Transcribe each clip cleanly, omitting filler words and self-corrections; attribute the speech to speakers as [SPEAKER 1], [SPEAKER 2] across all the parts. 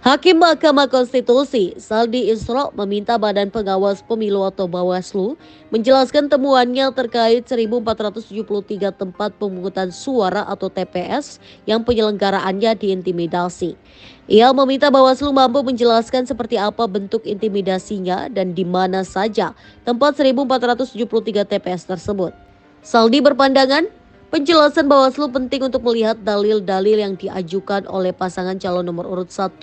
[SPEAKER 1] Hakim Mahkamah Konstitusi Saldi Isra meminta Badan Pengawas Pemilu atau Bawaslu menjelaskan temuannya terkait 1.473 tempat pemungutan suara atau TPS yang penyelenggaraannya diintimidasi. Ia meminta Bawaslu mampu menjelaskan seperti apa bentuk intimidasinya dan di mana saja tempat 1.473 TPS tersebut. Saldi berpandangan, penjelasan Bawaslu penting untuk melihat dalil-dalil yang diajukan oleh pasangan calon nomor urut 1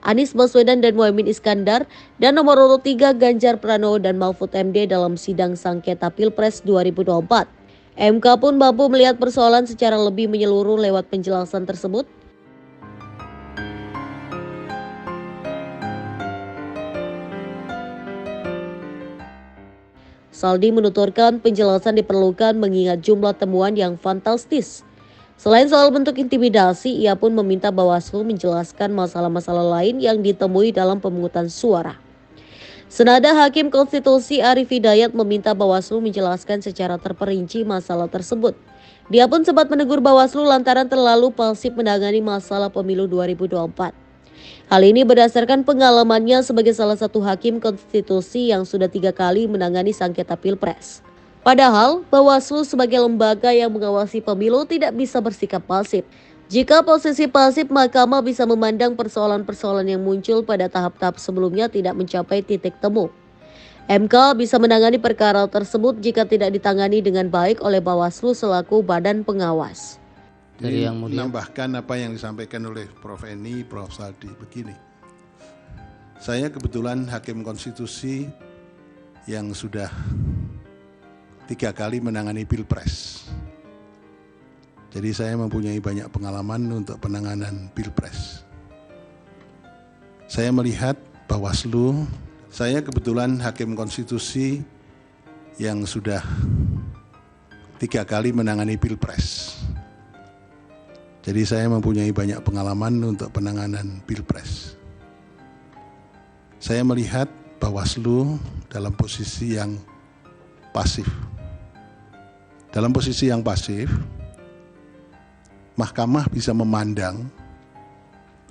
[SPEAKER 1] Anies Baswedan dan Muhaimin Iskandar dan nomor urut 3 Ganjar Pranowo dan Mahfud MD dalam sidang sengketa Pilpres 2024. MK pun mampu melihat persoalan secara lebih menyeluruh lewat penjelasan tersebut. Saldi menuturkan penjelasan diperlukan mengingat jumlah temuan yang fantastis. Selain soal bentuk intimidasi, ia pun meminta Bawaslu menjelaskan masalah-masalah lain yang ditemui dalam pemungutan suara. Senada Hakim Konstitusi Arief Hidayat meminta Bawaslu menjelaskan secara terperinci masalah tersebut. Dia pun sempat menegur Bawaslu lantaran terlalu pasif menangani masalah pemilu 2024. Hal ini berdasarkan pengalamannya sebagai salah satu hakim konstitusi yang sudah 3 kali menangani sengketa Pilpres. Padahal, Bawaslu sebagai lembaga yang mengawasi pemilu tidak bisa bersikap pasif. Jika posisi pasif, Mahkamah bisa memandang persoalan-persoalan yang muncul pada tahap-tahap sebelumnya tidak mencapai titik temu. MK bisa menangani perkara tersebut jika tidak ditangani dengan baik oleh Bawaslu selaku badan pengawas.
[SPEAKER 2] Dari yang mulia. Menambahkan apa yang disampaikan oleh Prof. Eni, Prof. Saldi begini. Saya kebetulan hakim konstitusi yang sudah 3 kali menangani Pilpres. Jadi saya mempunyai banyak pengalaman untuk penanganan Pilpres. Saya melihat Bawaslu, saya kebetulan hakim konstitusi yang sudah 3 kali menangani Pilpres. Jadi saya mempunyai banyak pengalaman untuk penanganan Pilpres. Saya melihat Bawaslu dalam posisi yang pasif. Dalam posisi yang pasif, Mahkamah bisa memandang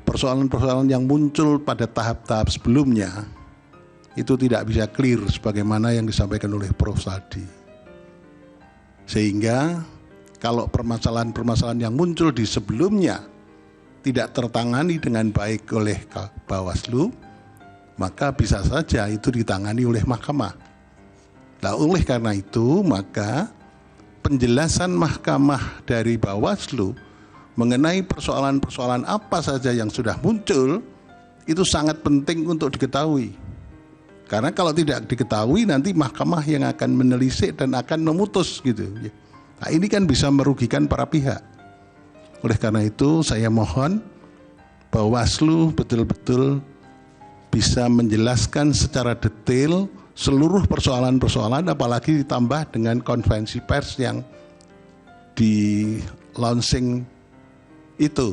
[SPEAKER 2] persoalan-persoalan yang muncul pada tahap-tahap sebelumnya itu tidak bisa clear sebagaimana yang disampaikan oleh Prof. Saldi. Sehingga kalau permasalahan-permasalahan yang muncul di sebelumnya tidak tertangani dengan baik oleh Bawaslu, maka bisa saja itu ditangani oleh Mahkamah. Nah, oleh karena itu, maka penjelasan Mahkamah dari Bawaslu mengenai persoalan-persoalan apa saja yang sudah muncul, itu sangat penting untuk diketahui. Karena kalau tidak diketahui, nanti Mahkamah yang akan menelisik dan akan memutus gitu. Nah, ini kan bisa merugikan para pihak. Oleh karena itu saya mohon Bawaslu betul-betul bisa menjelaskan secara detail seluruh persoalan-persoalan, apalagi ditambah dengan konferensi pers yang di launching itu.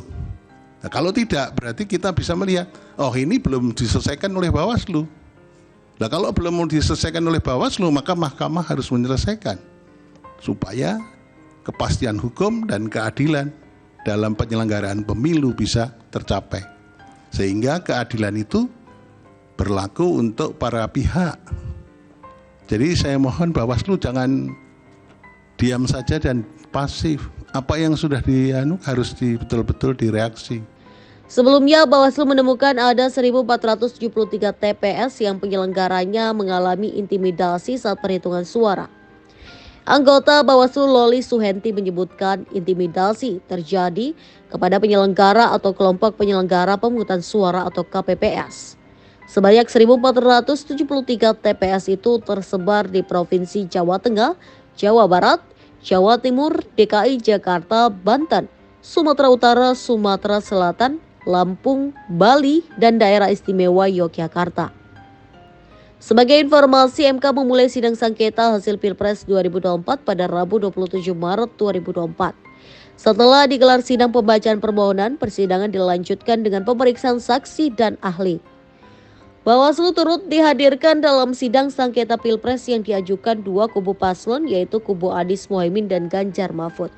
[SPEAKER 2] Nah, kalau tidak berarti kita bisa melihat, oh ini belum diselesaikan oleh Bawaslu. Nah, kalau belum diselesaikan oleh Bawaslu, maka Mahkamah harus menyelesaikan supaya kepastian hukum dan keadilan dalam penyelenggaraan pemilu bisa tercapai. Sehingga keadilan itu berlaku untuk para pihak. Jadi saya mohon Bawaslu jangan diam saja dan pasif. Apa yang sudah harus betul-betul direaksi.
[SPEAKER 1] Sebelumnya, Bawaslu menemukan ada 1.473 TPS yang penyelenggaranya mengalami intimidasi saat perhitungan suara. Anggota Bawaslu Loli Suhenti menyebutkan intimidasi terjadi kepada penyelenggara atau kelompok penyelenggara pemungutan suara atau KPPS. Sebanyak 1.473 TPS itu tersebar di Provinsi Jawa Tengah, Jawa Barat, Jawa Timur, DKI Jakarta, Banten, Sumatera Utara, Sumatera Selatan, Lampung, Bali, dan Daerah Istimewa Yogyakarta. Sebagai informasi, MK memulai sidang sengketa hasil Pilpres 2024 pada Rabu 27 Maret 2024. Setelah digelar sidang pembacaan permohonan, persidangan dilanjutkan dengan pemeriksaan saksi dan ahli. Bawaslu turut dihadirkan dalam sidang sengketa Pilpres yang diajukan 2 kubu paslon, yaitu kubu Anies Muhaimin dan Ganjar Mahfud.